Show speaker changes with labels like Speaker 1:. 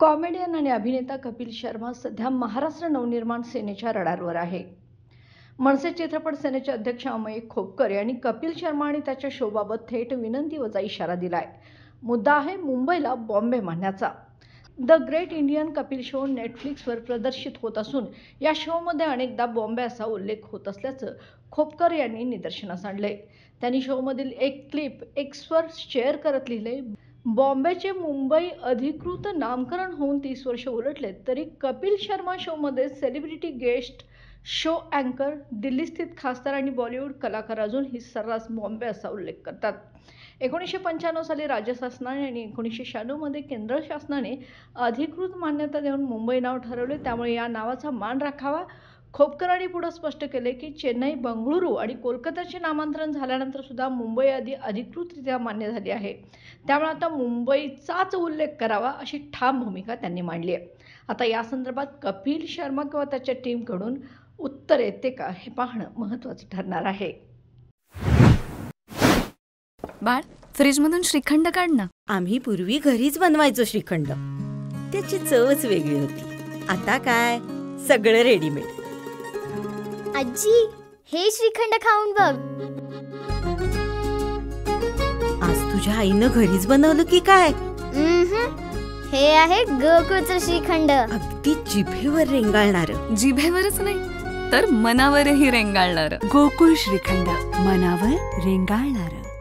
Speaker 1: Comedian आणि अभिनेता कपिल शर्मा सध्या महाराष्ट्र नवनिर्माण सेनेच्या रडारवर आहे. मनसे चित्रपट सेनेचे अध्यक्ष अमय खोपकर यांनी कपिल शर्मा आणि त्याच्या शोबाबत थेट विनंतीवजा इशारा दिलाय. मुद्दा आहे मुंबईला बॉम्बे म्हणण्याचा. The great Indian Kapil show नेटफ्लिक्सवर प्रदर्शित होत असून या शोमध्ये अनेकदा बॉम्बे असा उल्लेख होत असल्याचं खोपकर यांनी निदर्शनास आणले. त्यांनी शोमधील एक क्लिप एक्सवर शेअर करत लिहिले, बॉम्बेचे मुंबई अधिकृत नामकरण होऊन 30 वर्ष उलटले तरी कपिल शर्मा शोमध्ये सेलिब्रिटी गेस्ट, शो अँकर, दिल्लीस्थित खासदार आणि बॉलिवूड कलाकार अजूनही सर्रास बॉम्बे असा उल्लेख करतात. 1995 साली राज्य शासनाने आणि 1996 मध्ये केंद्र शासनाने अधिकृत मान्यता देऊन मुंबई नाव ठरवले. त्यामुळे या नावाचा मान राखावा. खोपकरांनी पुढे स्पष्ट केले की चेन्नई, बंगळुरू आणि कोलकाताचे नामांतरण झाल्यानंतर सुद्धा मुंबई आधी अधिकृतरित्या मान्य झाली आहे. त्यामुळे आता मुंबईचाच उल्लेख करावा अशी ठाम भूमिका त्यांनी मांडली आहे. आता या संदर्भात कपिल शर्मा किंवा त्याच्या टीमकडून उत्तर येते का हे पाहणं महत्त्वाचं ठरणार आहे.
Speaker 2: बाळ, फ्रीजमधून श्रीखंड काढ ना.
Speaker 3: आम्ही पूर्वी घरीच बनवायचो श्रीखंड. त्याची चवच वेगळी होती. आता काय सगळं रेडीमेड.
Speaker 4: आजी, हे श्रीखंड खाऊन बघ.
Speaker 3: आज तुझ्या आईनं घरीच बनवलं की काय?
Speaker 4: हे आहे गोकुळचं श्रीखंड.
Speaker 3: अगदी जिभेवर रेंगाळणारं.
Speaker 2: जिभेवरच नाही तर मनावरही रेंगाळणार.
Speaker 5: गोकुळ श्रीखंड, मनावर रेंगाळणार.